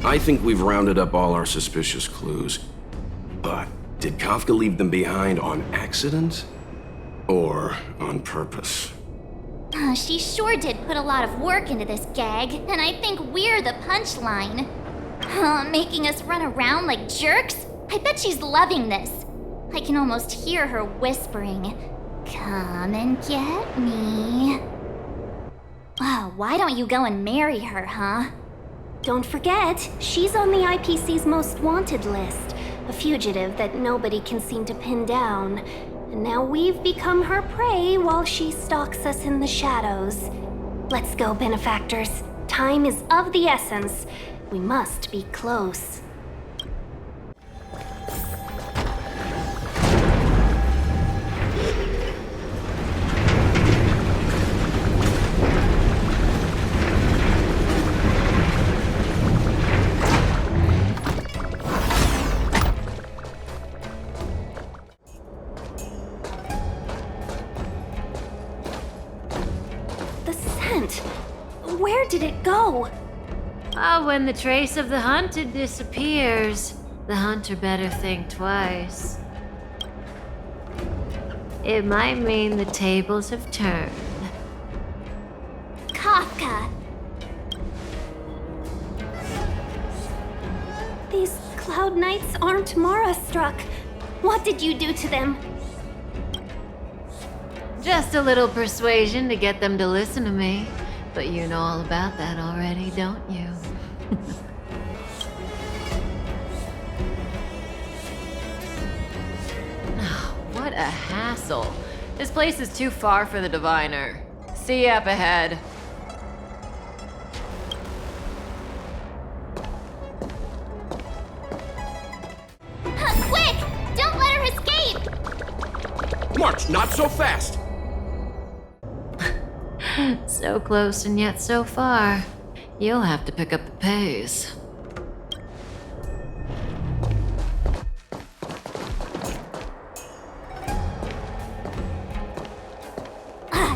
I think we've rounded up all our suspicious clues. But did Kafka leave them behind on accident? Or on purpose? She sure did put a lot of work into this gag, and I think we're the punchline. Making us run around like jerks? I bet she's loving this. I can almost hear her whispering, "Come and get me." Wow, why don't you go and marry her, huh? Don't forget, she's on the IPC's most wanted list. A fugitive that nobody can seem to pin down. And now we've become her prey while she stalks us in the shadows. Let's go, benefactors. Time is of the essence. We must be close. Where did it go? When the trace of the hunted disappears, the hunter better think twice. It might mean the tables have turned. Kafka! These Cloud Knights aren't Mara-struck. What did you do to them? Just a little persuasion to get them to listen to me. But you know all about that already, don't you? Oh, what a hassle. This place is too far for the diviner. See you up ahead. Quick! Don't let her escape! March, not so fast! So close and yet so far. You'll have to pick up the pace.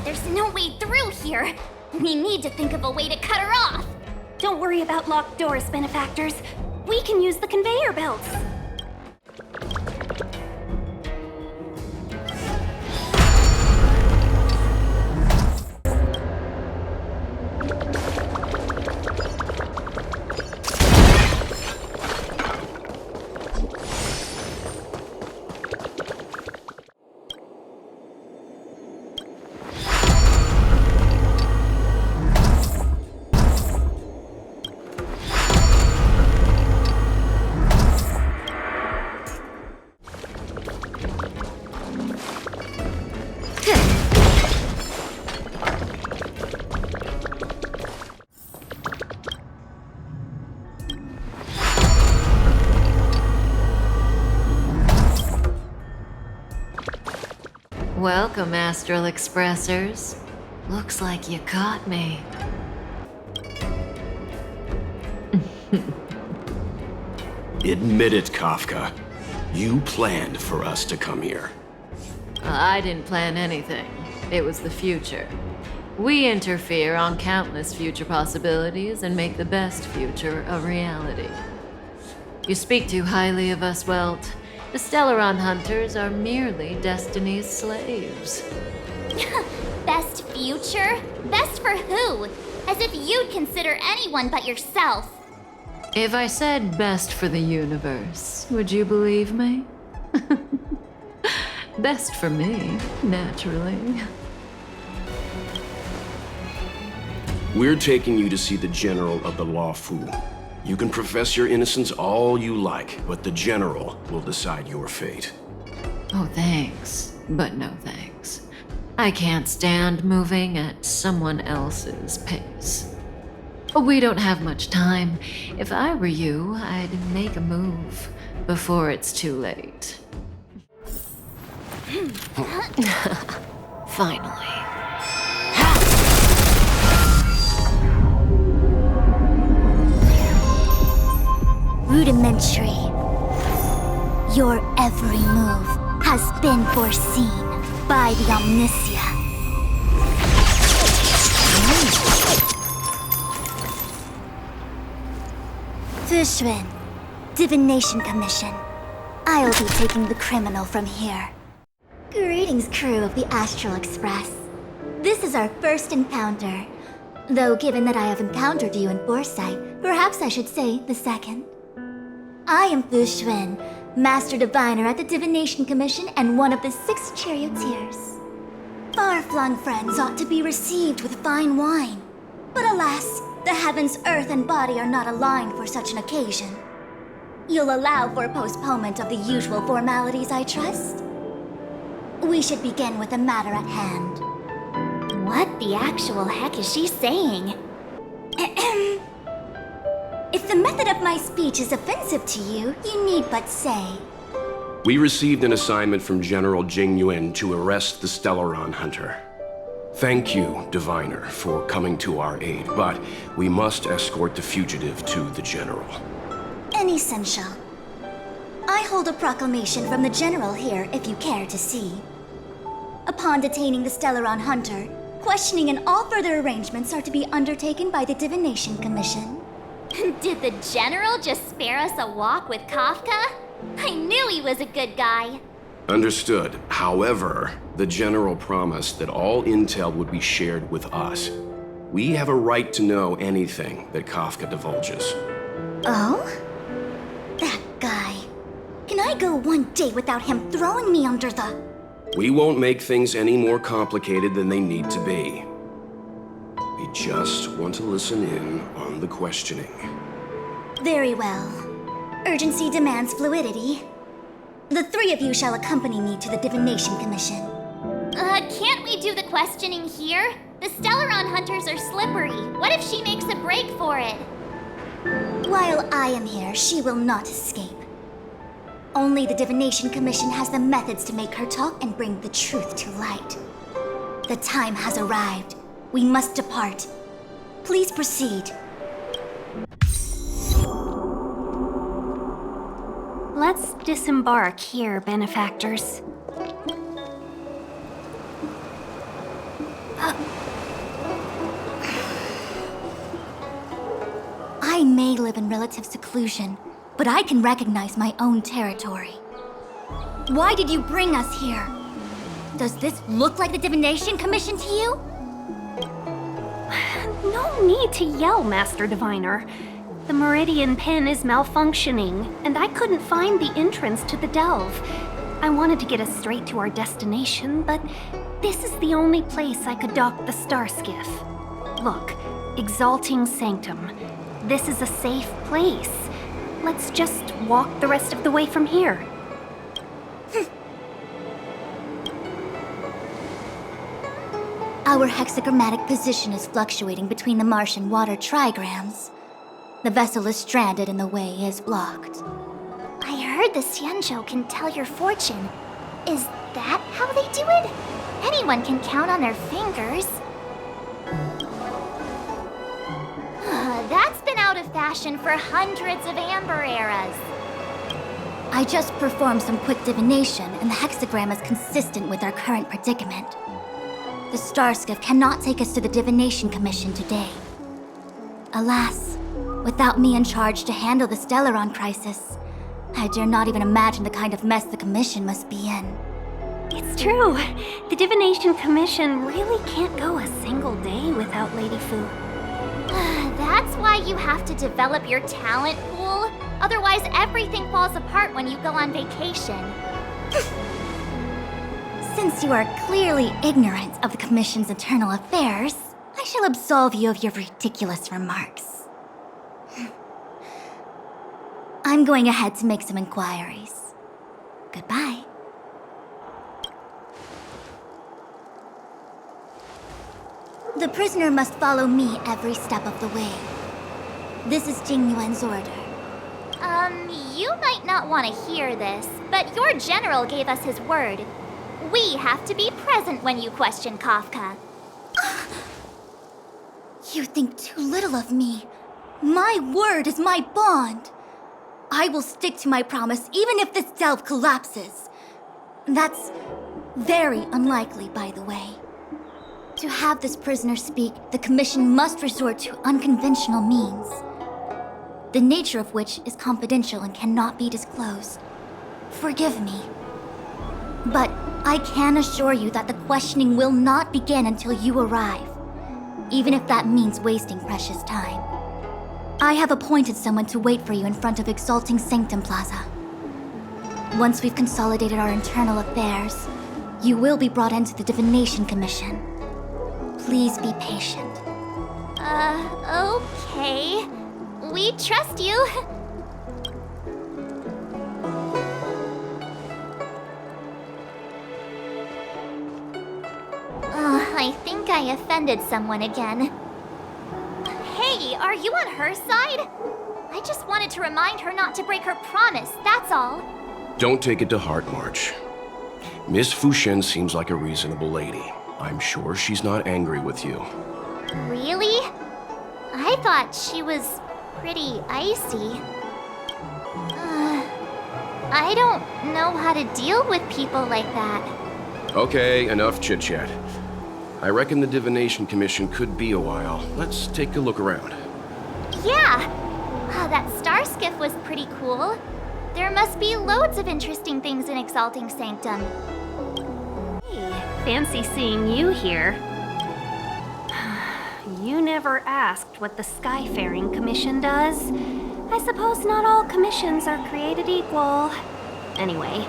There's no way through here. We need to think of a way to cut her off. Don't worry about locked doors, benefactors. We can use the conveyor belts. Welcome, Astral Expressors. Looks like you caught me. Admit it, Kafka. You planned for us to come here. I didn't plan anything. It was the future. We interfere on countless future possibilities and make the best future a reality. You speak too highly of us, Welt. The Stellaron Hunters are merely Destiny's slaves. Best future? Best for who? As if you'd consider anyone but yourself. If I said best for the universe, would you believe me? Best for me, naturally. We're taking you to see the General of the Lawfu. You can profess your innocence all you like, but the General will decide your fate. Oh, thanks, but no thanks. I can't stand moving at someone else's pace. We don't have much time. If I were you, I'd make a move before it's too late. Finally. Rudimentary. Your every move has been foreseen by the Omniscient. Fushun, Divination Commission. I'll be taking the criminal from here. Greetings, crew of the Astral Express. This is our first encounter. Though given that I have encountered you in Foresight, perhaps I should say the second. I am Fushun, Master Diviner at the Divination Commission and one of the 6 charioteers. Far-flung friends ought to be received with fine wine. But alas, the heavens, earth, and body are not aligned for such an occasion. You'll allow for a postponement of the usual formalities, I trust? We should begin with the matter at hand. What the actual heck is she saying? If the method of my speech is offensive to you, you need but say. We received an assignment from General Jing Yuan to arrest the Stellaron Hunter. Thank you, Diviner, for coming to our aid, but we must escort the fugitive to the General. An essential. I hold a proclamation from the General here if you care to see. Upon detaining the Stellaron Hunter, questioning and all further arrangements are to be undertaken by the Divination Commission. Did the General just spare us a walk with Kafka? I knew he was a good guy. Understood. However, the General promised that all intel would be shared with us. We have a right to know anything that Kafka divulges. Oh? That guy. Can I go one day without him throwing me under the... We won't make things any more complicated than they need to be. We just want to listen in on the questioning. Very well. Urgency demands fluidity. The 3 of you shall accompany me to the Divination Commission. Can't we do the questioning here? The Stellaron Hunters are slippery. What if she makes a break for it? While I am here, she will not escape. Only the Divination Commission has the methods to make her talk and bring the truth to light. The time has arrived. We must depart. Please proceed. Let's disembark here, benefactors. I may live in relative seclusion, but I can recognize my own territory. Why did you bring us here? Does this look like the Divination Commission to you? No need to yell, Master Diviner. The Meridian pin is malfunctioning, and I couldn't find the entrance to the delve. I wanted to get us straight to our destination, but this is the only place I could dock the star skiff. Look, Exalting Sanctum. This is a safe place. Let's just walk the rest of the way from here. Our hexagrammatic position is fluctuating between the Martian water trigrams. The vessel is stranded and the way is blocked. I heard the Xianzhou can tell your fortune. Is that how they do it? Anyone can count on their fingers. That's been out of fashion for hundreds of Amber eras. I just performed some quick divination, and the hexagram is consistent with our current predicament. The Starskiff cannot take us to the Divination Commission today. Alas, without me in charge to handle the Stellaron crisis, I dare not even imagine the kind of mess the Commission must be in. It's true. The Divination Commission really can't go a single day without Lady Fu. That's why you have to develop your talent pool. Otherwise, everything falls apart when you go on vacation. Since you are clearly ignorant of the Commission's internal affairs, I shall absolve you of your ridiculous remarks. I'm going ahead to make some inquiries. Goodbye. The prisoner must follow me every step of the way. This is Jing Yuan's order. You might not want to hear this, but your general gave us his word. We have to be present when you question Kafka. You think too little of me. My word is my bond. I will stick to my promise even if this delve collapses. That's very unlikely, by the way. To have this prisoner speak, the Commission must resort to unconventional means. the nature of which is confidential and cannot be disclosed. Forgive me. But I can assure you that the questioning will not begin until you arrive, even if that means wasting precious time. I have appointed someone to wait for you in front of Exalting Sanctum Plaza. Once we've consolidated our internal affairs, you will be brought into the Divination Commission. Please be patient. Okay. We trust you. I think I offended someone again. Hey, are you on her side? I just wanted to remind her not to break her promise, that's all. Don't take it to heart, March. Miss Fushen seems like a reasonable lady. I'm sure she's not angry with you. Really? I thought she was pretty icy. I don't know how to deal with people like that. Okay, enough chit-chat. I reckon the Divination Commission could be a while. Let's take a look around. Yeah! That star skiff was pretty cool. There must be loads of interesting things in Exalting Sanctum. Hey, fancy seeing you here. You never asked what the Skyfaring Commission does. I suppose not all commissions are created equal. Anyway,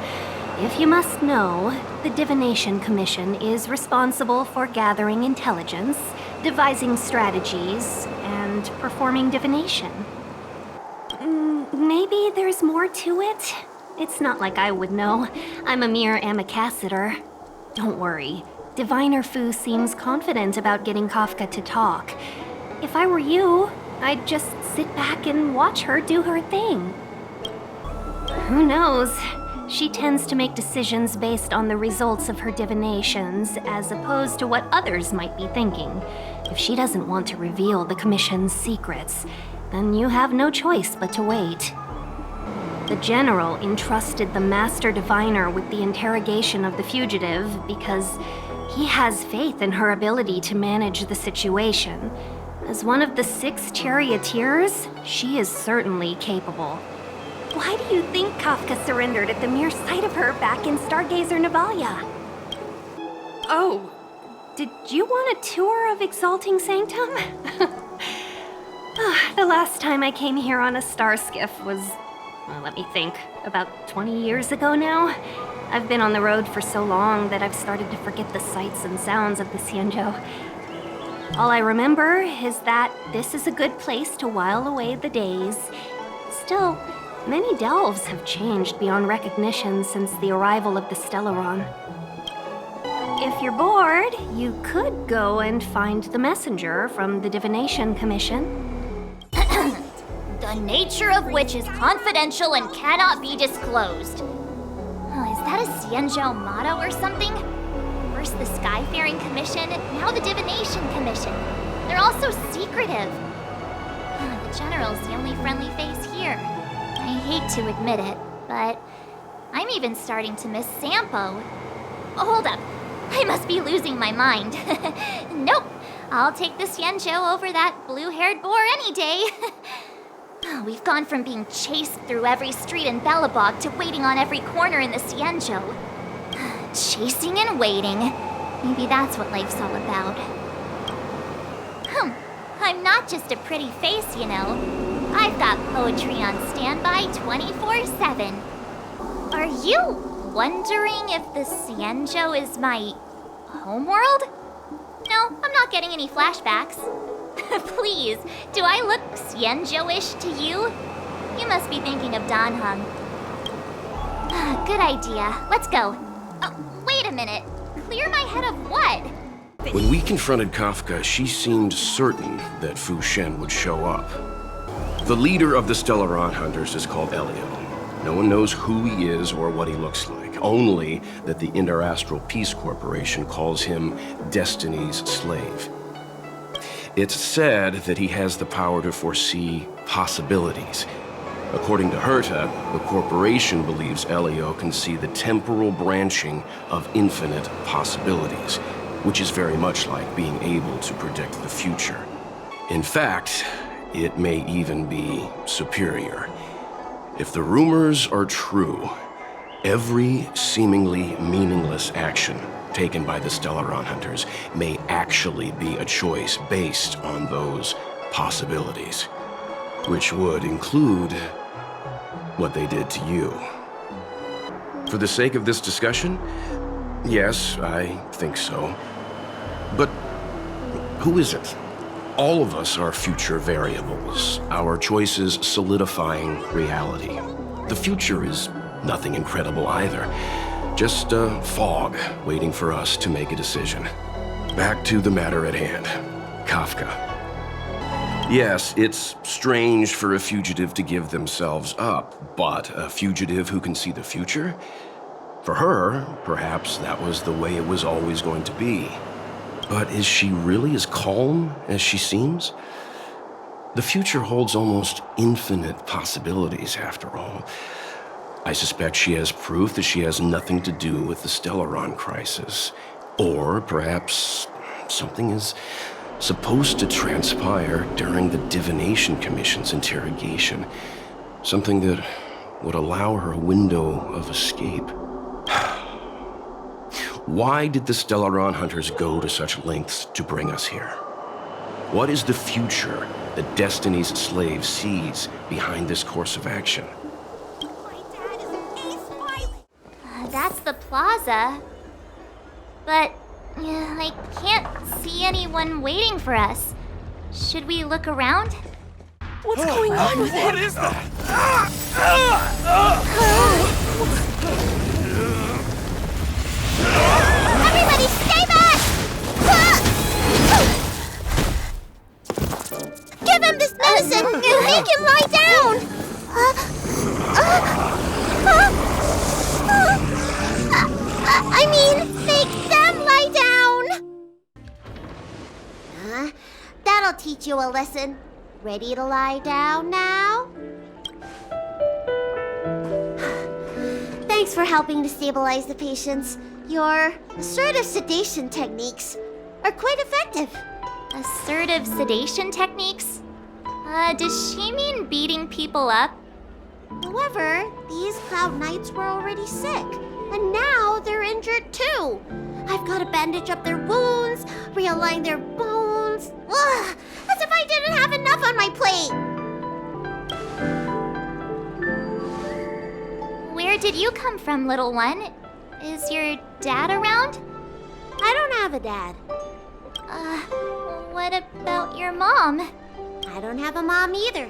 if you must know, the Divination Commission is responsible for gathering intelligence, devising strategies, and performing divination. Maybe there's more to it? It's not like I would know. I'm a mere amicassator. Don't worry. Diviner Fu seems confident about getting Kafka to talk. If I were you, I'd just sit back and watch her do her thing. Who knows? She tends to make decisions based on the results of her divinations, as opposed to what others might be thinking. If she doesn't want to reveal the Commission's secrets, then you have no choice but to wait. The General entrusted the Master Diviner with the interrogation of the fugitive because he has faith in her ability to manage the situation. As one of the 6 charioteers, she is certainly capable. Why do you think Kafka surrendered at the mere sight of her back in Stargazer Navalia? Oh, did you want a tour of Exalting Sanctum? The last time I came here on a star skiff was, let me think, about 20 years ago now. I've been on the road for so long that I've started to forget the sights and sounds of the Xianzhou. All I remember is that this is a good place to while away the days. Still, many delves have changed beyond recognition since the arrival of the Stellaron. If you're bored, you could go and find the messenger from the Divination Commission. The nature of which is confidential and cannot be disclosed. Oh, is that a Xianzhou motto or something? First the Skyfaring Commission, now the Divination Commission. They're all so secretive. The General's the only friendly face here. I hate to admit it, but I'm even starting to miss Sampo. Hold up, I must be losing my mind. Nope, I'll take the Xianzhou over that blue-haired boar any day. We've gone from being chased through every street in Belobog to waiting on every corner in the Xianzhou. Chasing and waiting. Maybe that's what life's all about. I'm not just a pretty face, you know. I've got poetry on standby 24/7. Are you wondering if the Xianzhou is my homeworld? No, I'm not getting any flashbacks. Please, do I look Xianzhou-ish to you? You must be thinking of Danheng. Good idea. Let's go. Oh, wait a minute. Clear my head of what? When we confronted Kafka, she seemed certain that Fu Shen would show up. The leader of the Stellaron Hunters is called Elio. No one knows who he is or what he looks like, only that the Interastral Peace Corporation calls him Destiny's slave. It's said that he has the power to foresee possibilities. According to Herta, the corporation believes Elio can see the temporal branching of infinite possibilities, which is very much like being able to predict the future. In fact, It may even be superior. If the rumors are true, every seemingly meaningless action taken by the Stellaron Hunters may actually be a choice based on those possibilities, which would include what they did to you. For the sake of this discussion, yes, I think so. But who is it? All of us are future variables, our choices solidifying reality. The future is nothing incredible either, just a fog waiting for us to make a decision. Back to the matter at hand, Kafka. Yes, it's strange for a fugitive to give themselves up, but a fugitive who can see the future? For her, perhaps that was the way it was always going to be. But is she really as calm as she seems? The future holds almost infinite possibilities, after all. I suspect she has proof that she has nothing to do with the Stellaron crisis. Or perhaps something is supposed to transpire during the Divination Commission's interrogation. Something that would allow her a window of escape. Why did the Stellaron Hunters go to such lengths to bring us here? What is the future that Destiny's slave sees behind this course of action? That's the plaza. But I can't see anyone waiting for us. Should we look around? What's going on with him? What is that? Everybody stay back! Give him this medicine and make him lie down! I mean, make them lie down! That'll teach you a lesson. Ready to lie down now? Thanks for helping to stabilize the patients. Your assertive sedation techniques are quite effective. Assertive sedation techniques? Does she mean beating people up? However, these Cloud Knights were already sick, and now they're injured too. I've got to bandage up their wounds, realign their bones. Ugh, as if I didn't have enough on my plate. Where did you come from, little one? Is your dad around? I don't have a dad. What about your mom? I don't have a mom either.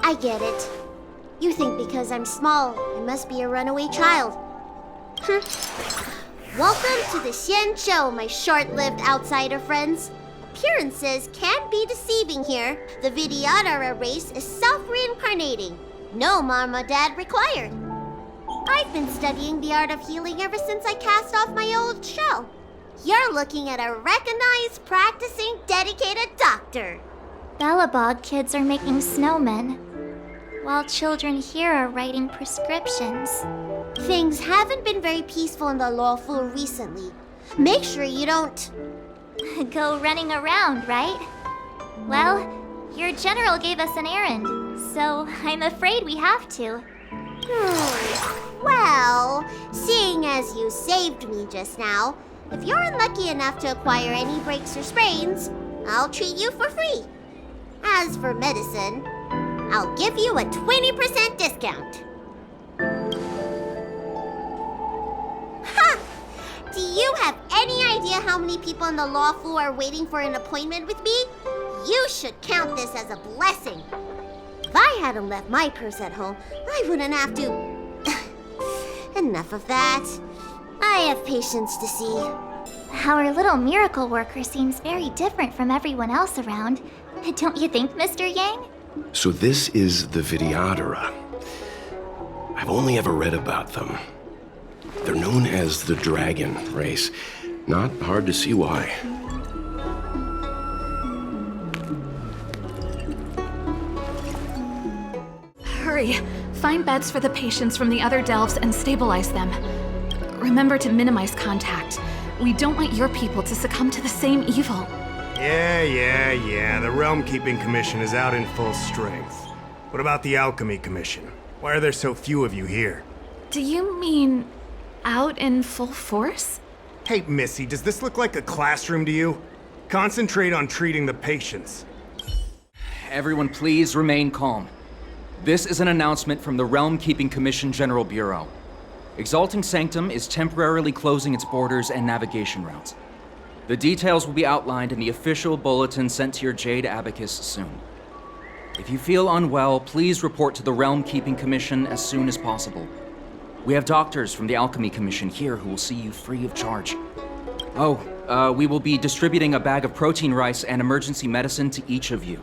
I get it. You think because I'm small, I must be a runaway child. Welcome to the Xian Show, my short-lived outsider friends. Appearances can be deceiving here. The Vidyadhara race is self-reincarnating. No mom or dad required. I've been studying the art of healing ever since I cast off my old shell. You're looking at a recognized, practicing, dedicated doctor. Bellabog kids are making snowmen, while children here are writing prescriptions. Things haven't been very peaceful in the lawful recently. Make sure you don't... Go running around, right? Well, your general gave us an errand, so I'm afraid we have to. Well, seeing as you saved me just now, if you're unlucky enough to acquire any breaks or sprains, I'll treat you for free. As for medicine, I'll give you a 20% discount. Ha! Do you have any idea how many people in the law school are waiting for an appointment with me? You should count this as a blessing. If I hadn't left my purse at home, I wouldn't have to... Enough of that. I have patients to see. Our little miracle worker seems very different from everyone else around. Don't you think, Mr. Yang? So this is the Vidyadhara. I've only ever read about them. They're known as the Dragon race. Not hard to see why. Hurry! Find beds for the patients from the other delves and stabilize them. Remember to minimize contact. We don't want your people to succumb to the same evil. Yeah. The Realm Keeping Commission is out in full strength. What about the Alchemy Commission? Why are there so few of you here? Do you mean out in full force? Hey, Missy, does this look like a classroom to you? Concentrate on treating the patients. Everyone please remain calm. This is an announcement from the Realm Keeping Commission General Bureau. Exalting Sanctum is temporarily closing its borders and navigation routes. The details will be outlined in the official bulletin sent to your Jade Abacus soon. If you feel unwell, please report to the Realm Keeping Commission as soon as possible. We have doctors from the Alchemy Commission here who will see you free of charge. We will be distributing a bag of protein rice and emergency medicine to each of you.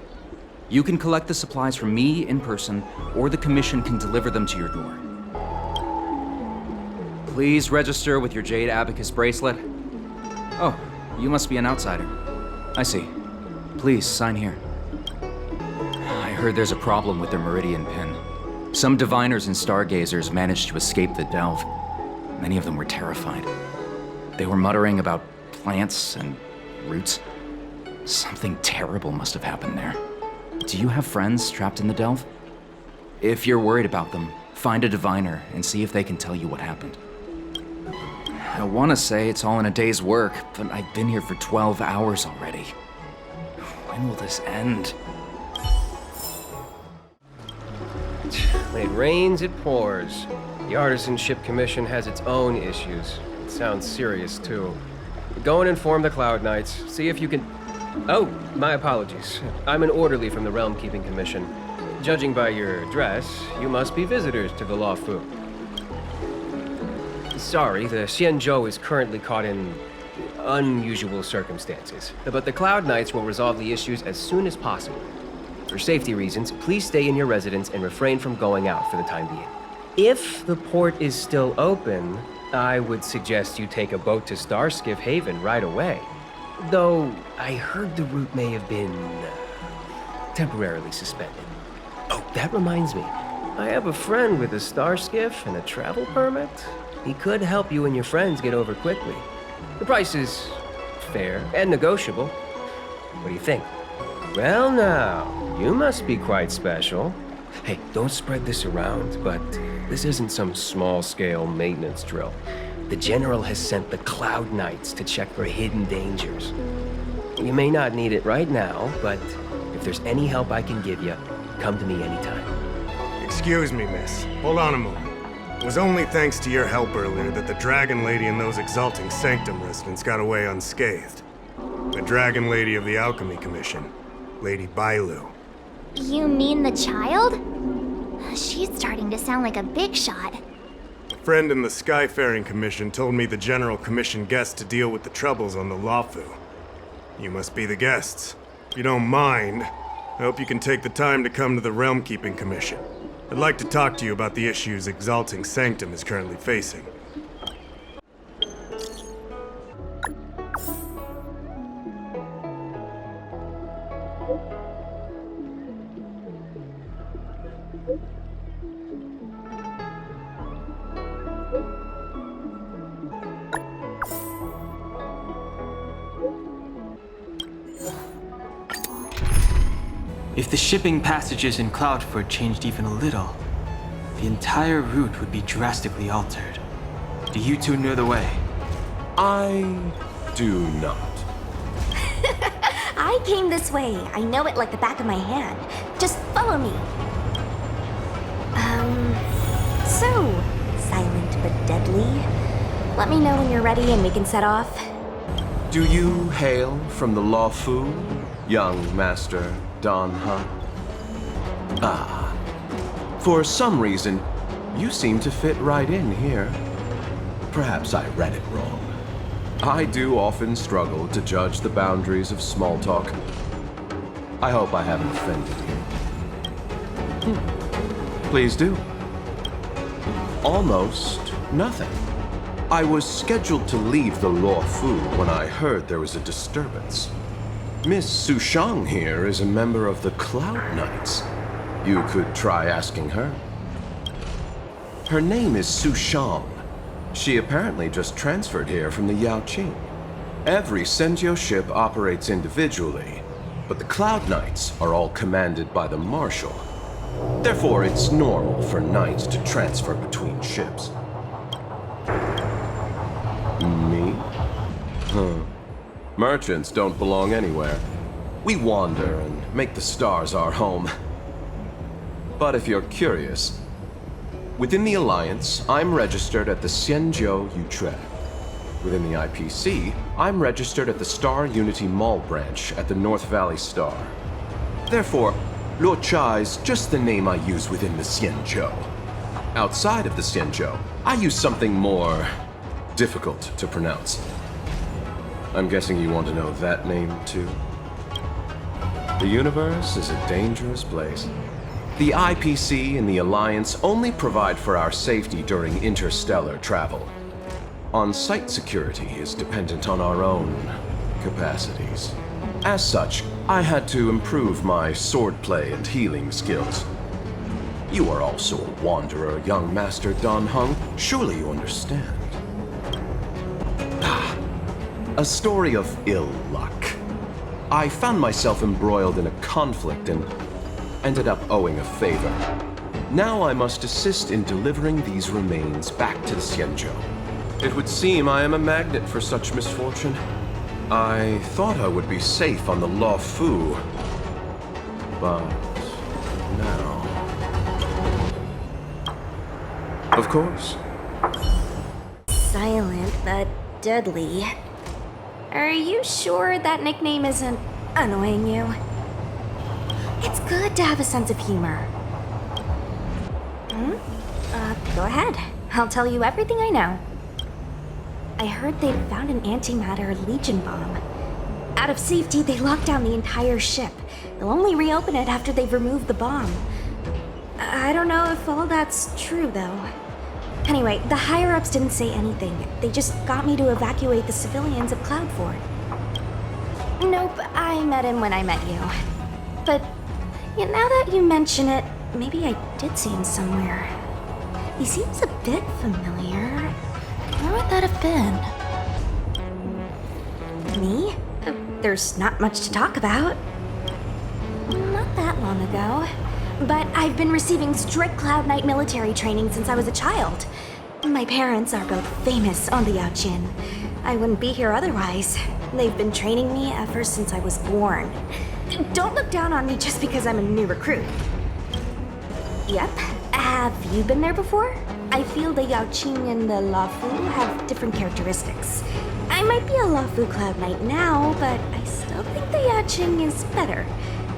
You can collect the supplies from me in person, or the Commission can deliver them to your door. Please register with your Jade Abacus bracelet. Oh, you must be an outsider. I see. Please, sign here. I heard there's a problem with their Meridian pin. Some diviners and stargazers managed to escape the delve. Many of them were terrified. They were muttering about plants and roots. Something terrible must have happened there. Do you have friends trapped in the delve? If you're worried about them, find a diviner and see if they can tell you what happened. I want to say it's all in a day's work, but I've been here for 12 hours already. When will this end? When it rains, it pours. The Artisanship Commission has its own issues. It sounds serious, too. Go and inform the Cloud Knights. See if you can... Oh, my apologies. I'm an orderly from the Realm Keeping Commission. Judging by your dress, you must be visitors to the Law Fu. Sorry, the Xianzhou is currently caught in unusual circumstances, but the Cloud Knights will resolve the issues as soon as possible. For safety reasons, please stay in your residence and refrain from going out for the time being. If the port is still open, I would suggest you take a boat to Starskiff Haven right away. Though, I heard the route may have been temporarily suspended. Oh, that reminds me. I have a friend with a Starskiff and a travel permit. He could help you and your friends get over quickly. The price is fair and negotiable. What do you think? Well now, you must be quite special. Hey, don't spread this around, but this isn't some small-scale maintenance drill. The General has sent the Cloud Knights to check for hidden dangers. You may not need it right now, but if there's any help I can give you, come to me anytime. Excuse me, miss. Hold on a moment. It was only thanks to your help earlier that the Dragon Lady and those Exalting Sanctum residents got away unscathed. The Dragon Lady of the Alchemy Commission, Lady Bailu. You mean the child? She's starting to sound like a big shot. A friend in the Skyfaring Commission told me the General commissioned guests to deal with the troubles on the Lawfu. You must be the guests. If you don't mind, I hope you can take the time to come to the Realm Keeping Commission. I'd like to talk to you about the issues Exalting Sanctum is currently facing. If the shipping passages in Cloudford changed even a little, the entire route would be drastically altered. Do you two know the way? I do not. I came this way. I know it like the back of my hand. Just follow me. So, silent but deadly. Let me know when you're ready and we can set off. Do you hail from the Lawfu, young Master Don Han? Ah. For some reason, you seem to fit right in here. Perhaps I read it wrong. I do often struggle to judge the boundaries of small talk. I hope I haven't offended you. Please do. Almost nothing. I was scheduled to leave the Lawfu when I heard there was a disturbance. Miss Sushang here is a member of the Cloud Knights. You could try asking her. Her name is Sushang. She apparently just transferred here from the Yaoqing. Every Senjo ship operates individually, but the Cloud Knights are all commanded by the Marshal. Therefore, it's normal for Knights to transfer between ships. Me? Huh. Merchants don't belong anywhere. We wander and make the stars our home. But if you're curious, within the Alliance, I'm registered at the Senjo Utrecht. Within the IPC, I'm registered at the Star Unity Mall branch at the North Valley Star. Therefore, Luocha is just the name I use within the Senjo. Outside of the Senjo, I use something more difficult to pronounce. I'm guessing you want to know that name too? The universe is a dangerous place. The IPC and the Alliance only provide for our safety during interstellar travel. On-site security is dependent on our own capacities. As such, I had to improve my swordplay and healing skills. You are also a wanderer, young Master Dan Heng. Surely you understand. A story of ill luck. I found myself embroiled in a conflict and ended up owing a favor. Now I must assist in delivering these remains back to the Senjo. It would seem I am a magnet for such misfortune. I thought I would be safe on the Law Fu, but now... Of course. Silent but deadly. Are you sure that nickname isn't annoying you? It's good to have a sense of humor. Go ahead. I'll tell you everything I know. I heard they'd found an antimatter Legion bomb. Out of safety, they locked down the entire ship. They'll only reopen it after they've removed the bomb. I don't know if all that's true, though. Anyway, the higher-ups didn't say anything. They just got me to evacuate the civilians of Cloudfort. Nope, I met him when I met you. But yeah, now that you mention it, maybe I did see him somewhere. He seems a bit familiar. Where would that have been? Me? There's not much to talk about. Not that long ago. But I've been receiving strict Cloud Knight military training since I was a child. My parents are both famous on the Yaojin. I wouldn't be here otherwise. They've been training me ever since I was born. Don't look down on me just because I'm a new recruit. Yep. Have you been there before? I feel the Yaoqing and the Lafu have different characteristics. I might be a Lafu Cloud Knight now, but I still think the Yaoqing is better.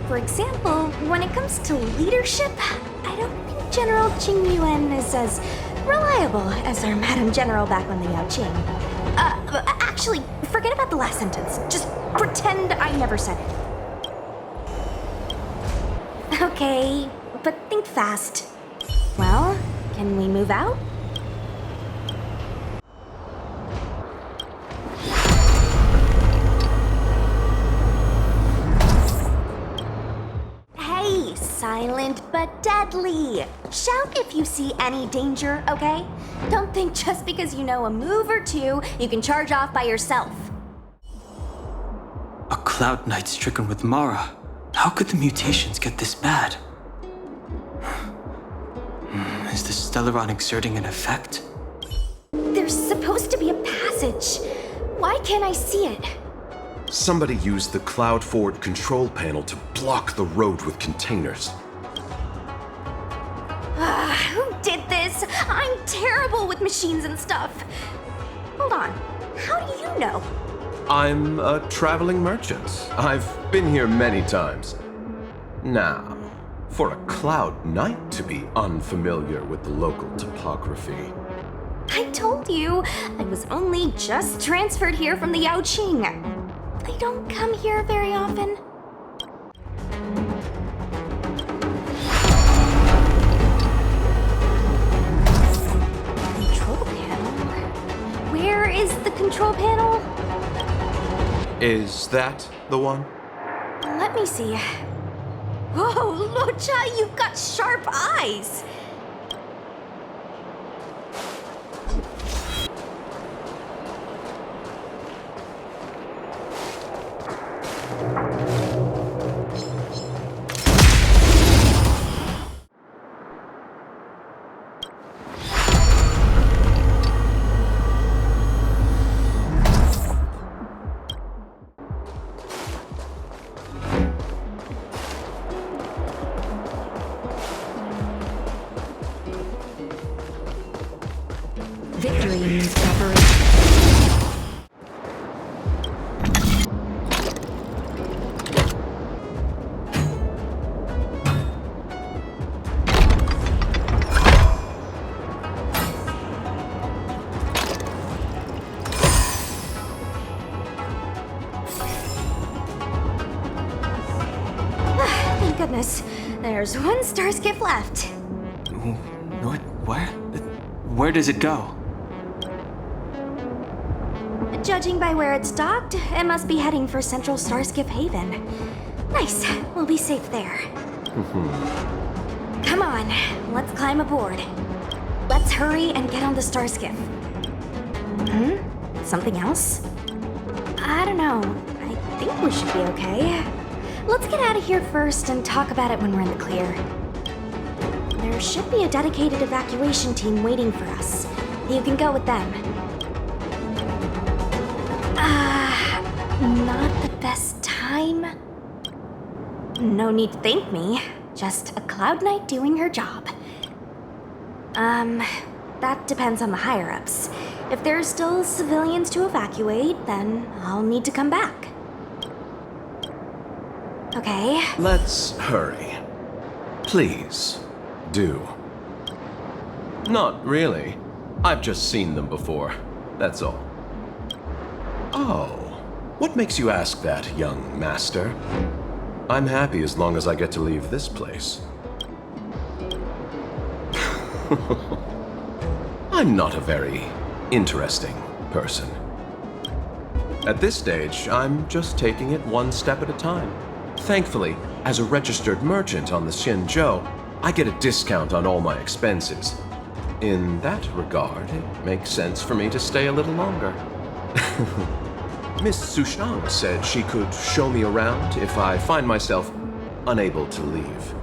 For example, when it comes to leadership, I don't think General Qing Yuan is as reliable as our Madam General back on the Yaoqing. Actually, forget about the last sentence. Just pretend I never said it. Okay, but think fast. Well, can we move out? Hey, silent but deadly. Shout if you see any danger, okay? Don't think just because you know a move or two, you can charge off by yourself. A Cloud Knight stricken with Mara. How could the mutations get this bad? Is the Stellaron exerting an effect? There's supposed to be a passage. Why can't I see it? Somebody used the Cloudfort control panel to block the road with containers. Who did this? I'm terrible with machines and stuff. Hold on. How do you know? I'm a traveling merchant. I've been here many times. Now, for a Cloud Knight to be unfamiliar with the local topography. I told you, I was only just transferred here from the Yaoqing. I don't come here very often. Control panel? Where is the control panel? Is that the one? Let me see. Whoa, Luocha, you've got sharp eyes! Please, Pepper. Thank goodness. There's one star skiff left. What? Where? Where does it go? Judging by where it's docked, it must be heading for Central Starskiff Haven. Nice. We'll be safe there. Come on, let's climb aboard. Let's hurry and get on the Starskiff. Something else? I don't know. I think we should be okay. Let's get out of here first and talk about it when we're in the clear. There should be a dedicated evacuation team waiting for us. You can go with them. Not the best time. No need to thank me. Just a Cloud Knight doing her job. That depends on the higher-ups. If there's still civilians to evacuate, then I'll need to come back. Okay. Let's hurry. Please, do. Not really. I've just seen them before. That's all. Oh. What makes you ask that, young master? I'm happy as long as I get to leave this place. I'm not a very interesting person. At this stage, I'm just taking it one step at a time. Thankfully, as a registered merchant on the Xinzhou, I get a discount on all my expenses. In that regard, it makes sense for me to stay a little longer. Miss Sushang said she could show me around if I find myself unable to leave.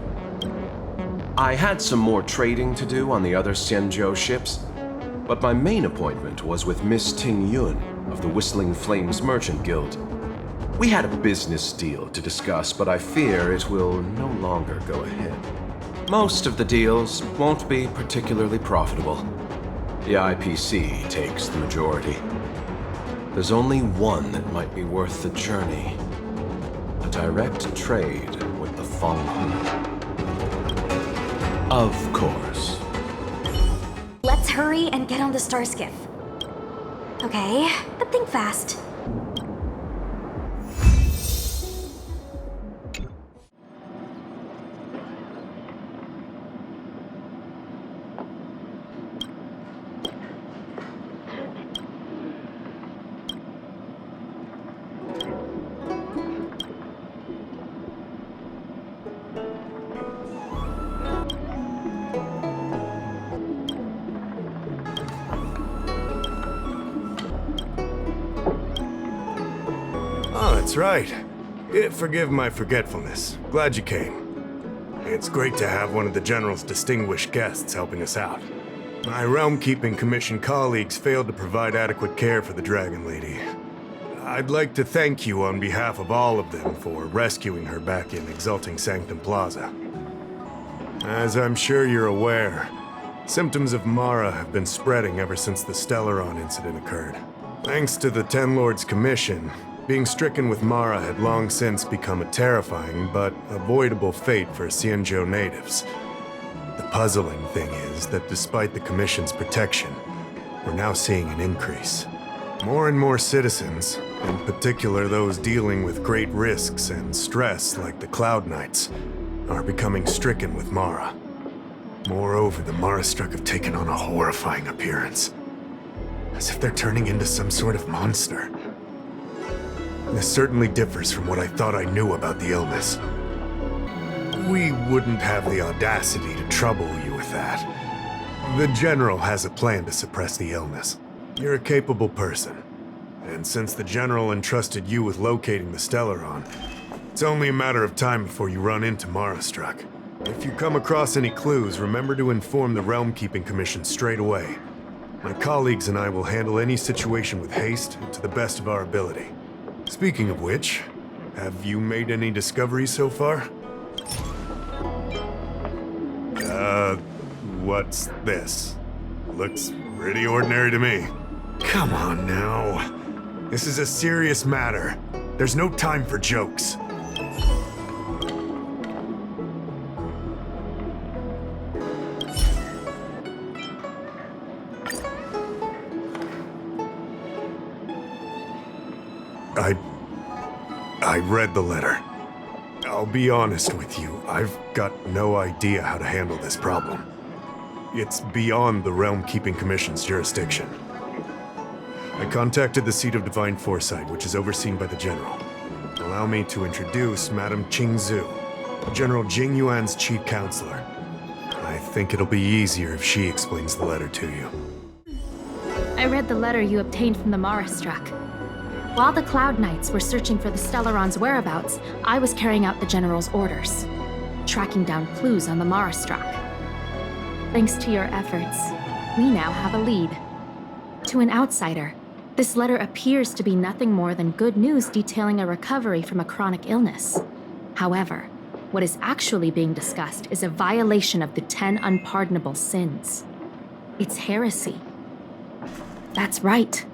I had some more trading to do on the other Xinzhou ships, but my main appointment was with Miss Ting Yun of the Whistling Flames Merchant Guild. We had a business deal to discuss, but I fear it will no longer go ahead. Most of the deals won't be particularly profitable. The IPC takes the majority. There's only one that might be worth the journey. A direct trade with the Fenghu. Of course. Let's hurry and get on the Starskiff. Okay, but think fast. That's right. Forgive my forgetfulness. Glad you came. It's great to have one of the General's distinguished guests helping us out. My Realm-Keeping Commission colleagues failed to provide adequate care for the Dragon Lady. I'd like to thank you on behalf of all of them for rescuing her back in Exalting Sanctum Plaza. As I'm sure you're aware, symptoms of Mara have been spreading ever since the Stellaron incident occurred. Thanks to the Ten Lords Commission, being stricken with Mara had long since become a terrifying but avoidable fate for Xinzhou natives. The puzzling thing is that despite the Commission's protection, we're now seeing an increase. More and more citizens, in particular those dealing with great risks and stress like the Cloud Knights, are becoming stricken with Mara. Moreover, the Mara-struck have taken on a horrifying appearance, as if they're turning into some sort of monster. This certainly differs from what I thought I knew about the illness. We wouldn't have the audacity to trouble you with that. The General has a plan to suppress the illness. You're a capable person, and since the General entrusted you with locating the Stellaron, it's only a matter of time before you run into Mara-struck. If you come across any clues, remember to inform the Realm-Keeping Commission straight away. My colleagues and I will handle any situation with haste and to the best of our ability. Speaking of which, have you made any discoveries so far? What's this? Looks Pretty ordinary to me. Come on now. This is a serious matter. There's no time for jokes. I read the letter. I'll be honest with you, I've got no idea how to handle this problem. It's beyond the Realm Keeping Commission's jurisdiction. I contacted the seat of Divine Foresight, which is overseen by the General. Allow me to introduce Madame Qingzhu, General Jing Yuan's chief counselor. I think it'll be easier if she explains the letter to you. I read the letter you obtained from the Marastruck. While the Cloud Knights were searching for the Stellaron's whereabouts, I was carrying out the General's orders, tracking down clues on the Marastruck. Thanks to your efforts, we now have a lead. To an outsider, this letter appears to be nothing more than good news detailing a recovery from a chronic illness. However, what is actually being discussed is a violation of the 10 unpardonable sins. It's heresy. That's right.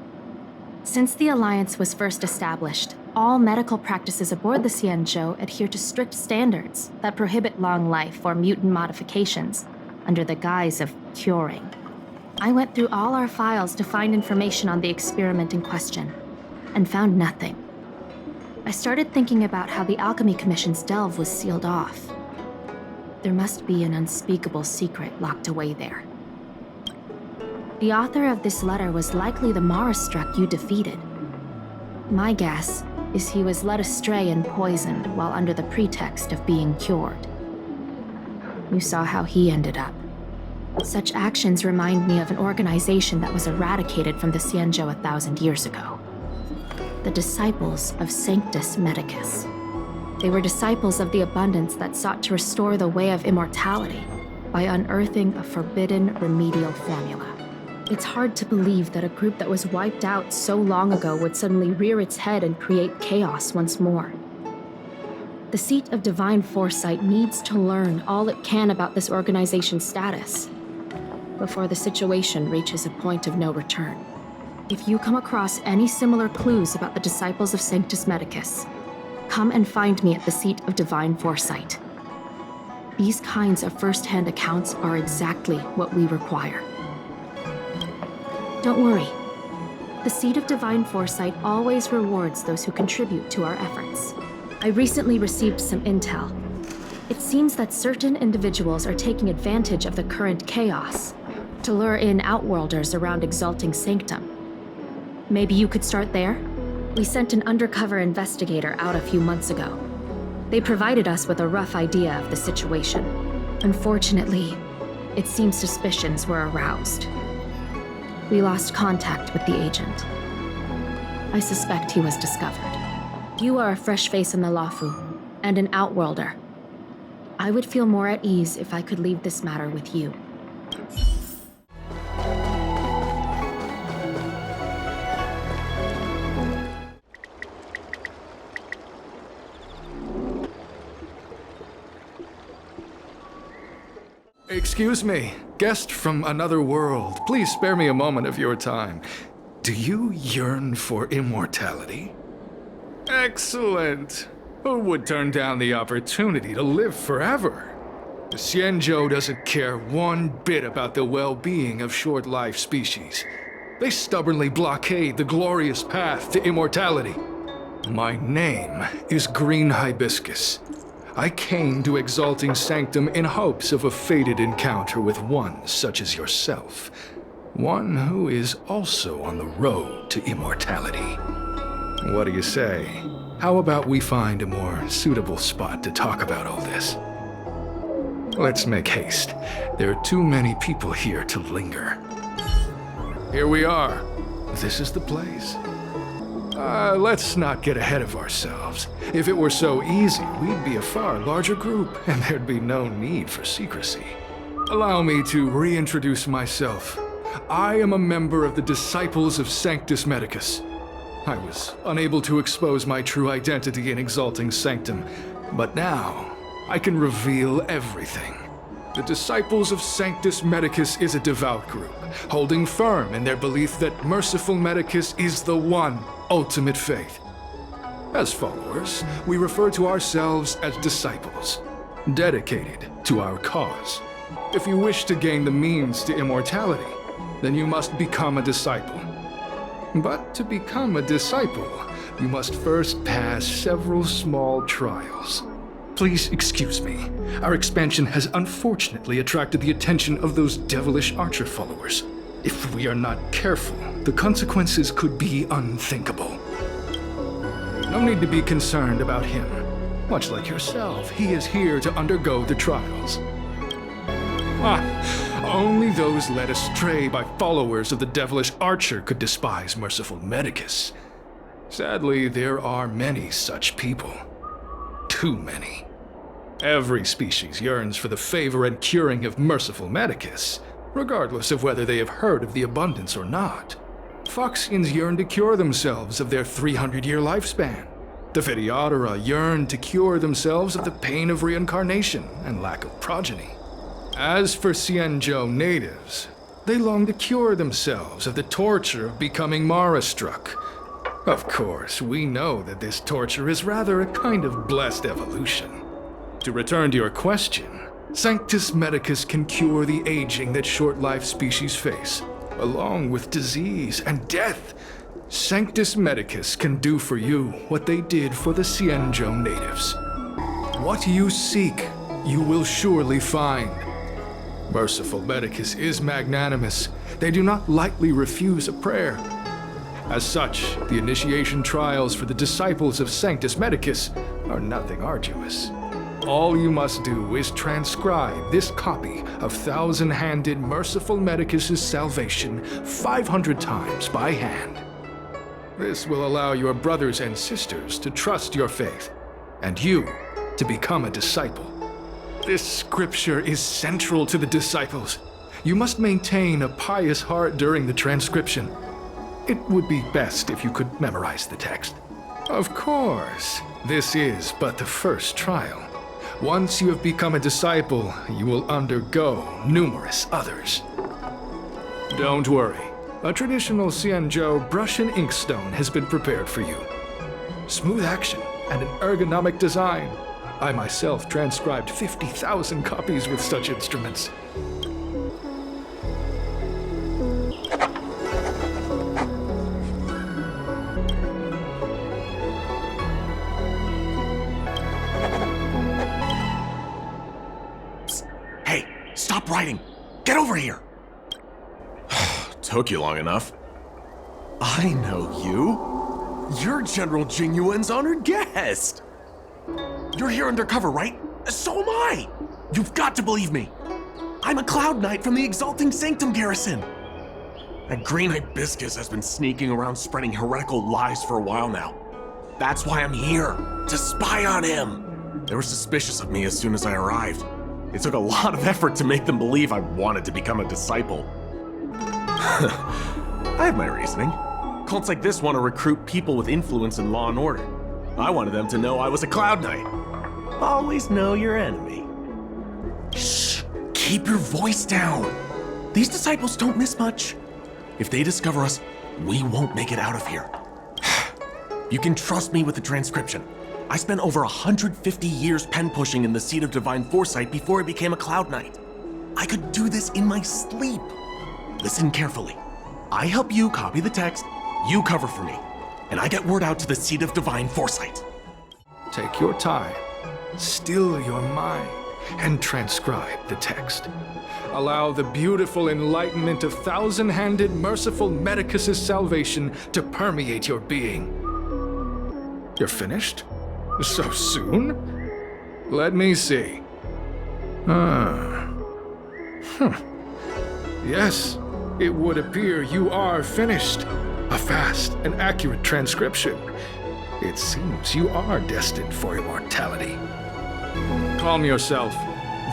Since the Alliance was first established, all medical practices aboard the Xianzhou adhere to strict standards that prohibit long life or mutant modifications under the guise of curing. I went through all our files to find information on the experiment in question, and found nothing. I started thinking about how the Alchemy Commission's delve was sealed off. There must be an unspeakable secret locked away there. The author of this letter was likely the Marastruck you defeated. My guess is he was led astray and poisoned while under the pretext of being cured. You saw how he ended up. Such actions remind me of an organization that was eradicated from the Xianzhou 1,000 years ago. The Disciples of Sanctus Medicus. They were disciples of the abundance that sought to restore the way of immortality by unearthing a forbidden remedial formula. It's hard to believe that a group that was wiped out so long ago would suddenly rear its head and create chaos once more. The seat of Divine Foresight needs to learn all it can about this organization's status before the situation reaches a point of no return. If you come across any similar clues about the Disciples of Sanctus Medicus, come and find me at the seat of Divine Foresight. These kinds of first-hand accounts are exactly what we require. Don't worry. The Seat of Divine Foresight always rewards those who contribute to our efforts. I recently received some intel. It seems that certain individuals are taking advantage of the current chaos to lure in Outworlders around Exalting Sanctum. Maybe you could start there? We sent an undercover investigator out a few months ago. They provided us with a rough idea of the situation. Unfortunately, it seems suspicions were aroused. We lost contact with the agent. I suspect he was discovered. You are a fresh face in the Luofu, and an Outworlder. I would feel more at ease if I could leave this matter with you. Excuse me, guest from another world. Please spare me a moment of your time. Do you yearn for immortality? Excellent. Who would turn down the opportunity to live forever? The Xianzhou doesn't care one bit about the well-being of short-life species. They stubbornly blockade the glorious path to immortality. My name is Green Hibiscus. I came to Exalting Sanctum in hopes of a fated encounter with one such as yourself. One who is also on the road to immortality. What do you say? How about we find a more suitable spot to talk about all this? Let's make haste. There are too many people here to linger. Here we are. This is the place. Let's not get ahead of ourselves. If it were so easy, we'd be a far larger group, and there'd be no need for secrecy. Allow me to reintroduce myself. I am a member of the Disciples of Sanctus Medicus. I was unable to expose my true identity in Exalting Sanctum, but now I can reveal everything. The Disciples of Sanctus Medicus is a devout group, holding firm in their belief that Merciful Medicus is the one ultimate faith. As followers, we refer to ourselves as disciples, dedicated to our cause. If you wish to gain the means to immortality, then you must become a disciple. But to become a disciple, you must first pass several small trials. Please excuse me. Our expansion has unfortunately attracted the attention of those devilish archer followers. If we are not careful, the consequences could be unthinkable. No need to be concerned about him. Much like yourself, he is here to undergo the trials. Only those led astray by followers of the devilish archer could despise Merciful Medicus. Sadly, there are many such people. Too many. Every species yearns for the favor and curing of Merciful Medicus, regardless of whether they have heard of the abundance or not. Foxians yearn to cure themselves of their 300-year lifespan. The Phydiodora yearn to cure themselves of the pain of reincarnation and lack of progeny. As for Xianzhou natives, they long to cure themselves of the torture of becoming Mara-struck. Of course, we know that this torture is rather a kind of blessed evolution. To return to your question, Sanctus Medicus can cure the aging that short-lived species face, along with disease and death. Sanctus Medicus can do for you what they did for the Xianzhou natives. What you seek, you will surely find. Merciful Medicus is magnanimous. They do not lightly refuse a prayer. As such, the initiation trials for the disciples of Sanctus Medicus are nothing arduous. All you must do is transcribe this copy of Thousand-Handed Merciful Medicus's Salvation 500 times by hand. This will allow your brothers and sisters to trust your faith, and you to become a disciple. This scripture is central to the disciples. You must maintain a pious heart during the transcription. It would be best if you could memorize the text. Of course, this is but the first trial. Once you have become a disciple, you will undergo numerous others. Don't worry. A traditional Xianzhou brush and inkstone has been prepared for you. Smooth action and an ergonomic design. I myself transcribed 50,000 copies with such instruments. Hey, stop writing! Get over here! Took you long enough. I know you. You're General Jing Yuan's honored guest. You're here undercover, right? So am I. You've got to believe me. I'm a Cloud Knight from the Exalting Sanctum garrison. That green hibiscus has been sneaking around spreading heretical lies for a while now. That's why I'm here, to spy on him. They were suspicious of me as soon as I arrived. It took a lot of effort to make them believe I wanted to become a disciple. I have my reasoning. Cults like this want to recruit people with influence in law and order. I wanted them to know I was a Cloud Knight. Always know your enemy. Shh! Keep your voice down. These disciples don't miss much. If they discover us, we won't make it out of here. You can trust me with the transcription. I spent over 150 years pen pushing in the Seat of Divine Foresight before I became a Cloud Knight. I could do this in my sleep. Listen carefully. I help you copy the text, you cover for me, and I get word out to the Seat of Divine Foresight. Take your time, still your mind, and transcribe the text. Allow the beautiful enlightenment of Thousand-Handed Merciful Medicus's salvation to permeate your being. You're finished? So soon? Let me see. Yes, it would appear you are finished. A fast and accurate transcription. It seems you are destined for immortality. Calm yourself.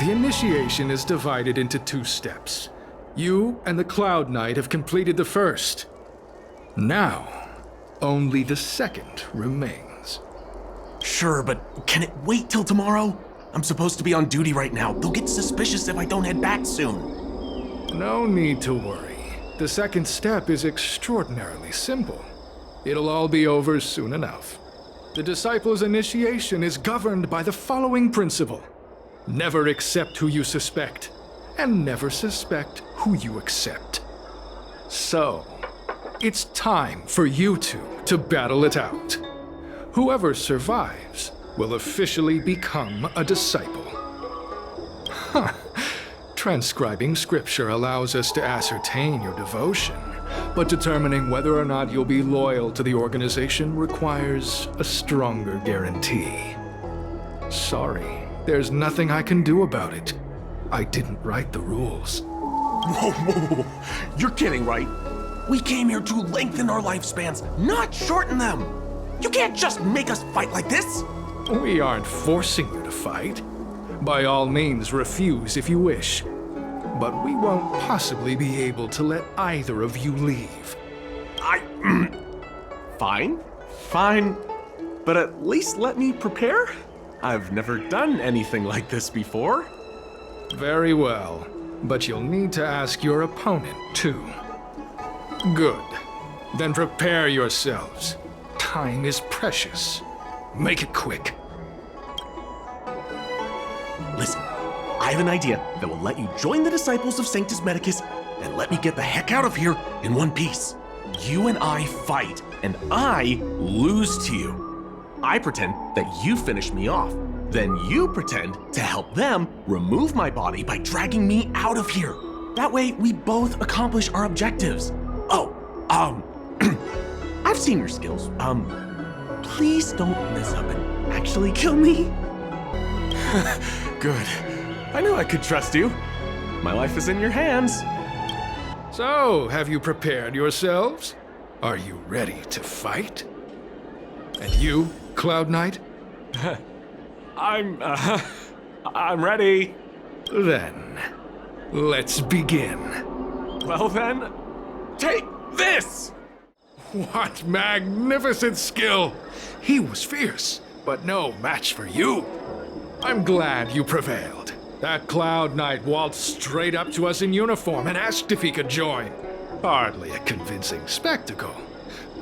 The initiation is divided into 2 steps. You and the Cloud Knight have completed the first. Now, only the second remains. Sure, but can it wait till tomorrow? I'm supposed to be on duty right now. They'll get suspicious if I don't head back soon. No need to worry. The second step is extraordinarily simple. It'll all be over soon enough. The disciple's initiation is governed by the following principle. Never accept who you suspect, and never suspect who you accept. So, it's time for you two to battle it out. Whoever survives will officially become a disciple. Huh. Transcribing scripture allows us to ascertain your devotion, but determining whether or not you'll be loyal to the organization requires a stronger guarantee. Sorry, there's nothing I can do about it. I didn't write the rules. Whoa. You're kidding, right? We came here to lengthen our lifespans, not shorten them. You can't just make us fight like this. We aren't forcing you to fight. By all means, refuse if you wish. But we won't possibly be able to let either of you leave. Fine. But at least let me prepare. I've never done anything like this before. Very well, but you'll need to ask your opponent, too. Good. Then prepare yourselves. Time is precious. Make it quick. Listen, I have an idea that will let you join the disciples of Sanctus Medicus and let me get the heck out of here in one piece. You and I fight, and I lose to you. I pretend that you finish me off. Then you pretend to help them remove my body by dragging me out of here. That way, we both accomplish our objectives. Oh, I've seen your skills. Please don't mess up and actually kill me. Good. I knew I could trust you. My life is in your hands. So, have you prepared yourselves? Are you ready to fight? And you, Cloud Knight? I'm ready. Then, let's begin. Well then, take this! What magnificent skill! He was fierce, but no match for you. I'm glad you prevailed. That Cloud Knight waltzed straight up to us in uniform and asked if he could join. Hardly a convincing spectacle.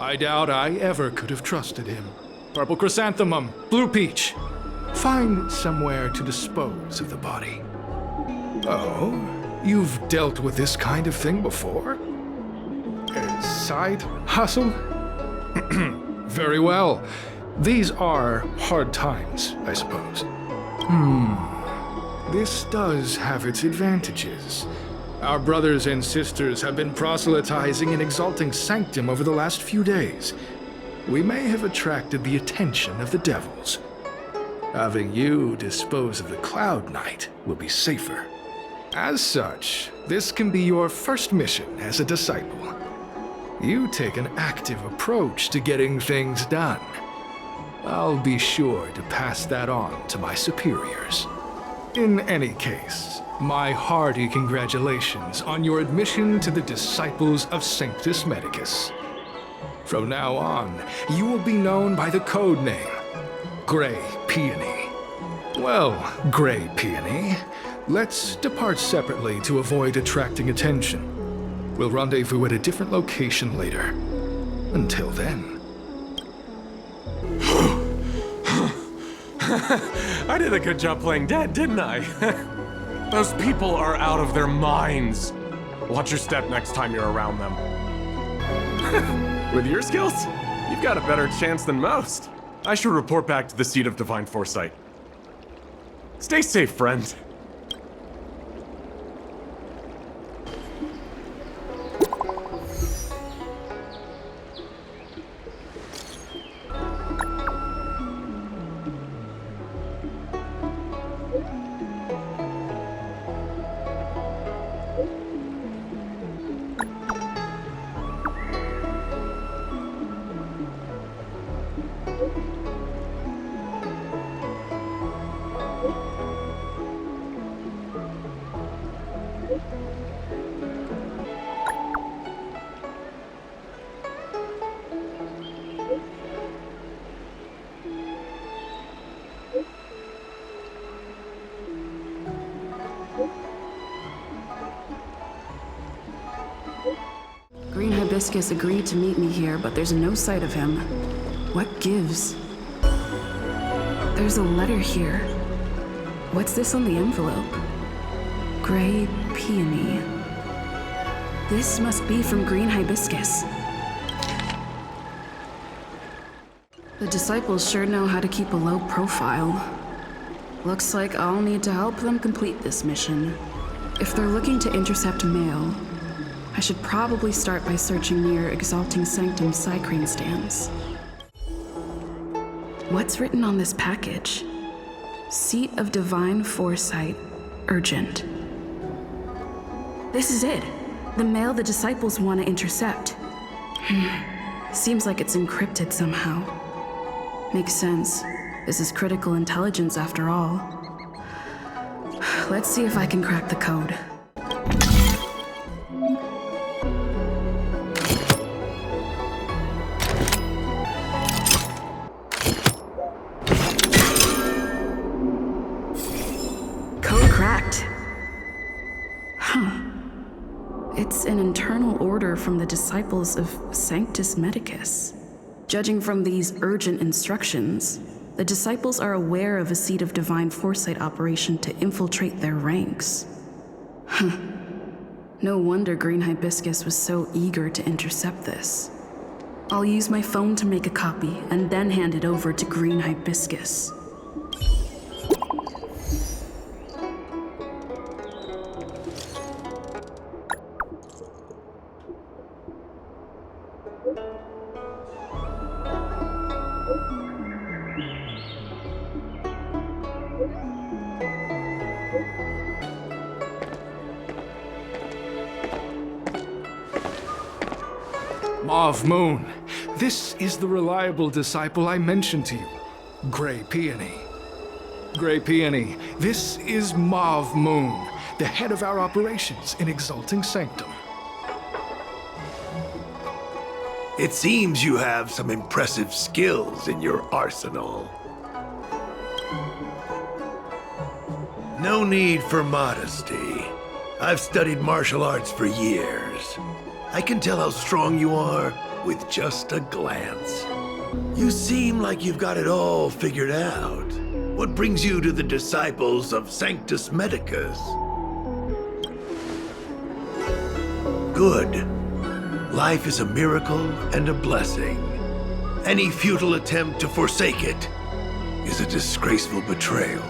I doubt I ever could have trusted him. Purple chrysanthemum, blue peach. Find somewhere to dispose of the body. Oh, you've dealt with this kind of thing before? Side hustle? Very well. These are hard times, I suppose. This does have its advantages. Our brothers and sisters have been proselytizing and exalting sanctum over the last few days. We may have attracted the attention of the devils. Having you dispose of the Cloud Knight will be safer. As such, this can be your first mission as a disciple. You take an active approach to getting things done. I'll be sure to pass that on to my superiors. In any case, my hearty congratulations on your admission to the Disciples of Sanctus Medicus. From now on, you will be known by the code name, Gray Peony. Well, Gray Peony, let's depart separately to avoid attracting attention. We'll rendezvous at a different location later. Until then. I did a good job playing dead, didn't I? Those people are out of their minds. Watch your step next time you're around them. With your skills, you've got a better chance than most. I should report back to the seat of divine foresight. Stay safe, friend. Hibiscus agreed to meet me here, but there's no sight of him. What gives? There's a letter here. What's this on the envelope? Gray Peony. This must be from Green Hibiscus. The disciples sure know how to keep a low profile. Looks like I'll need to help them complete this mission. If they're looking to intercept mail, I should probably start by searching near Exalting Sanctum Psycrene stands. What's written on this package? Seat of Divine Foresight, urgent. This is it. The mail the disciples want to intercept. Seems like it's encrypted somehow. Makes sense. This is critical intelligence after all. Let's see if I can crack the code. Code cracked. It's an internal order from the disciples of Sanctus Medicus. Judging from these urgent instructions, the disciples are aware of a Seat of Divine Foresight operation to infiltrate their ranks. No wonder Green Hibiscus was so eager to intercept this. I'll use my phone to make a copy and then hand it over to Green Hibiscus. Mauve Moon, this is the reliable disciple I mentioned to you, Gray Peony. Gray Peony, this is Mauve Moon, the head of our operations in Exalting Sanctum. It seems you have some impressive skills in your arsenal. No need for modesty. I've studied martial arts for years. I can tell how strong you are with just a glance. You seem like you've got it all figured out. What brings you to the disciples of Sanctus Medicus? Good. Life is a miracle and a blessing. Any futile attempt to forsake it is a disgraceful betrayal.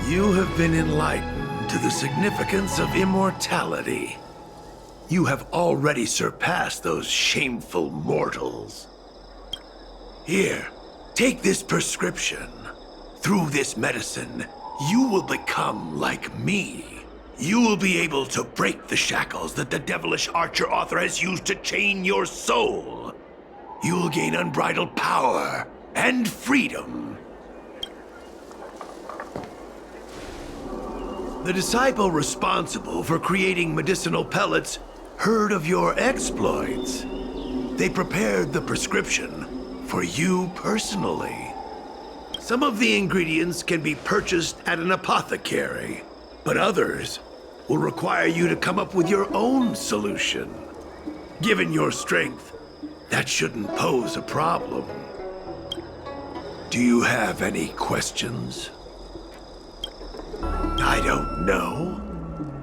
You have been enlightened to the significance of immortality. You have already surpassed those shameful mortals. Here, take this prescription. Through this medicine, you will become like me. You will be able to break the shackles that the devilish archer author has used to chain your soul. You will gain unbridled power and freedom. The disciple responsible for creating medicinal pellets heard of your exploits. They prepared the prescription for you personally. Some of the ingredients can be purchased at an apothecary, but others will require you to come up with your own solution. Given your strength, that shouldn't pose a problem. Do you have any questions? I don't know.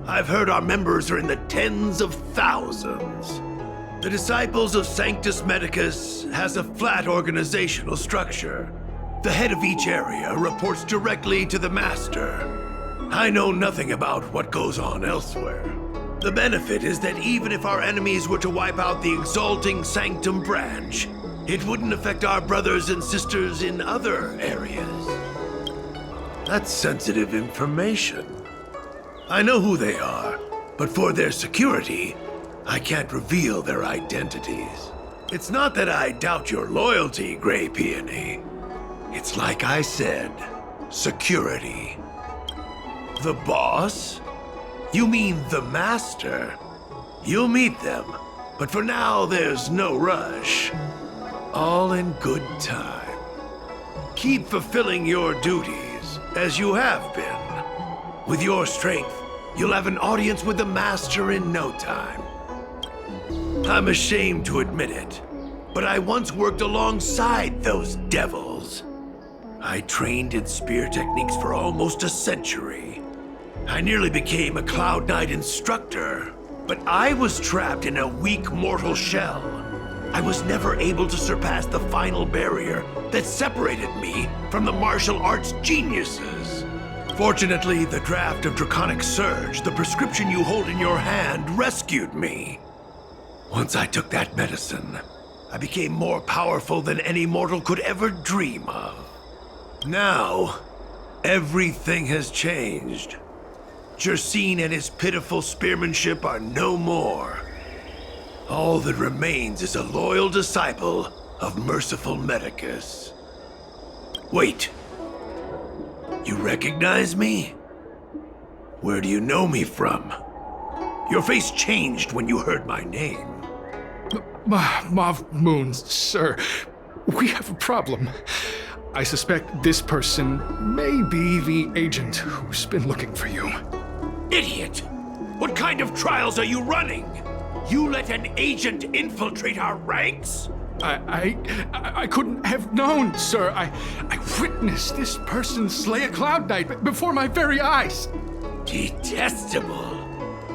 I've heard our members are in the tens of thousands. The Disciples of Sanctus Medicus has a flat organizational structure. The head of each area reports directly to the Master. I know nothing about what goes on elsewhere. The benefit is that even if our enemies were to wipe out the Exalting Sanctum branch, it wouldn't affect our brothers and sisters in other areas. That's sensitive information. I know who they are, but for their security, I can't reveal their identities. It's not that I doubt your loyalty, Gray Peony. It's like I said, security. The boss? You mean the Master? You'll meet them, but for now there's no rush. All in good time. Keep fulfilling your duties, as you have been. With your strength, you'll have an audience with the Master in no time. I'm ashamed to admit it, but I once worked alongside those devils. I trained in spear techniques for almost a century. I nearly became a Cloud Knight instructor, but I was trapped in a weak mortal shell. I was never able to surpass the final barrier that separated me from the martial arts geniuses. Fortunately, the draft of Draconic Surge, the prescription you hold in your hand, rescued me. Once I took that medicine, I became more powerful than any mortal could ever dream of. Now, everything has changed. Jersine and his pitiful spearmanship are no more. All that remains is a loyal disciple of merciful Medicus. Wait. You recognize me? Where do you know me from? Your face changed when you heard my name. Mauve Moon, sir. We have a problem. I suspect this person may be the agent who's been looking for you. Idiot! What kind of trials are you running? You let an agent infiltrate our ranks? I couldn't have known, sir. I witnessed this person slay a Cloud Knight before my very eyes. Detestable.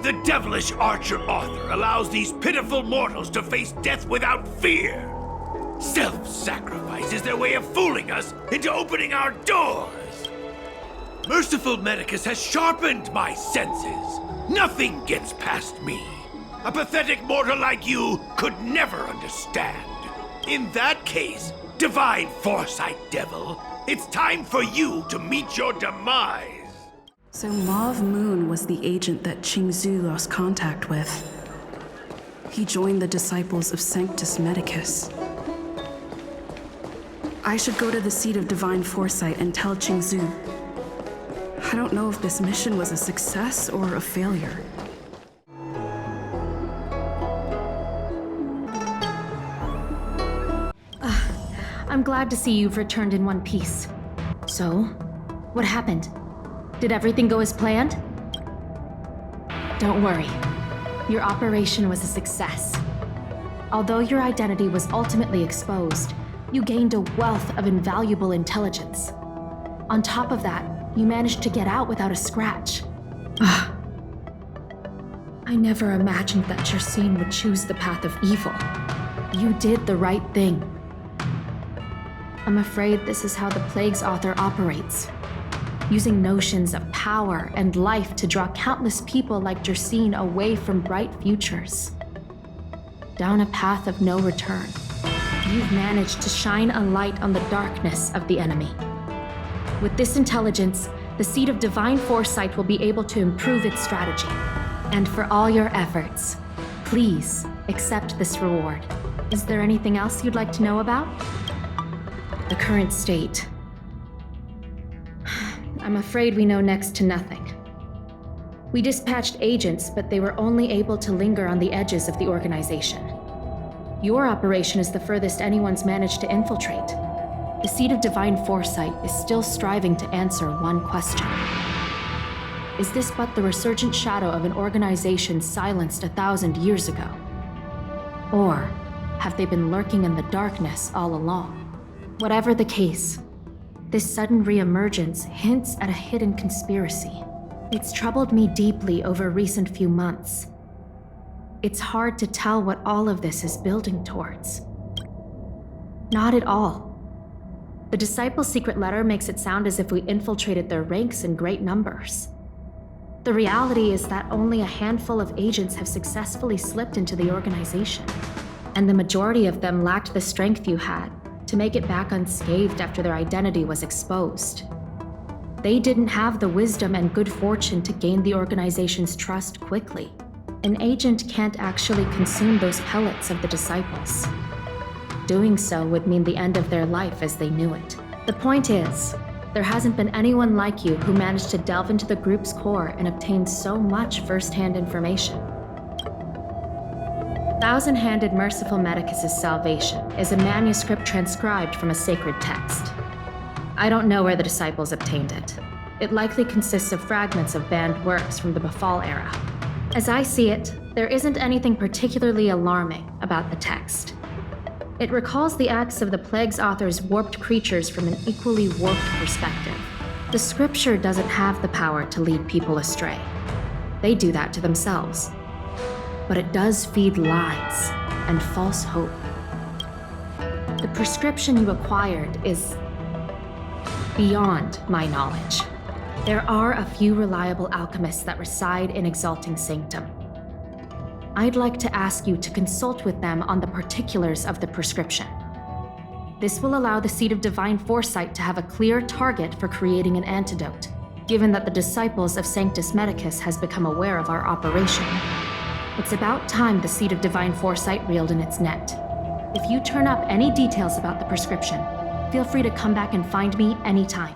The devilish archer author allows these pitiful mortals to face death without fear. Self-sacrifice is their way of fooling us into opening our doors. Merciful Medicus has sharpened my senses. Nothing gets past me. A pathetic mortal like you could never understand. In that case, Divine Foresight Devil, it's time for you to meet your demise. So Mauve Moon was the agent that Qingzhu lost contact with. He joined the disciples of Sanctus Medicus. I should go to the seat of Divine Foresight and tell Qingzhu. I don't know if this mission was a success or a failure. I'm glad to see you've returned in one piece. So, what happened? Did everything go as planned? Don't worry. Your operation was a success. Although your identity was ultimately exposed, you gained a wealth of invaluable intelligence. On top of that, you managed to get out without a scratch. I never imagined that Jersine would choose the path of evil. You did the right thing. I'm afraid this is how the Plague's author operates, using notions of power and life to draw countless people like Jersine away from bright futures. Down a path of no return. You've managed to shine a light on the darkness of the enemy. With this intelligence, the Seat of Divine Foresight will be able to improve its strategy. And for all your efforts, please accept this reward. Is there anything else you'd like to know about? The current state. I'm afraid we know next to nothing. We dispatched agents, but they were only able to linger on the edges of the organization. Your operation is the furthest anyone's managed to infiltrate. The Seat of Divine Foresight is still striving to answer one question. Is this but the resurgent shadow of an organization silenced 1,000 years ago? Or have they been lurking in the darkness all along? Whatever the case, this sudden reemergence hints at a hidden conspiracy. It's troubled me deeply over recent few months. It's hard to tell what all of this is building towards. Not at all. The Disciples' secret letter makes it sound as if we infiltrated their ranks in great numbers. The reality is that only a handful of agents have successfully slipped into the organization, and the majority of them lacked the strength you had to make it back unscathed after their identity was exposed. They didn't have the wisdom and good fortune to gain the organization's trust quickly. An agent can't actually consume those pellets of the Disciples. Doing so would mean the end of their life as they knew it. The point is, there hasn't been anyone like you who managed to delve into the group's core and obtain so much first-hand information. Thousand-Handed Merciful Medicus' Salvation is a manuscript transcribed from a sacred text. I don't know where the Disciples obtained it. It likely consists of fragments of banned works from the Befall era. As I see it, there isn't anything particularly alarming about the text. It recalls the acts of the plague's author's warped creatures from an equally warped perspective. The scripture doesn't have the power to lead people astray. They do that to themselves. But it does feed lies and false hope. The prescription you acquired is beyond my knowledge. There are a few reliable alchemists that reside in Exalting Sanctum. I'd like to ask you to consult with them on the particulars of the prescription. This will allow the Seed of Divine Foresight to have a clear target for creating an antidote, given that the disciples of Sanctus Medicus has become aware of our operation. It's about time the Seed of Divine Foresight reeled in its net. If you turn up any details about the prescription, feel free to come back and find me anytime.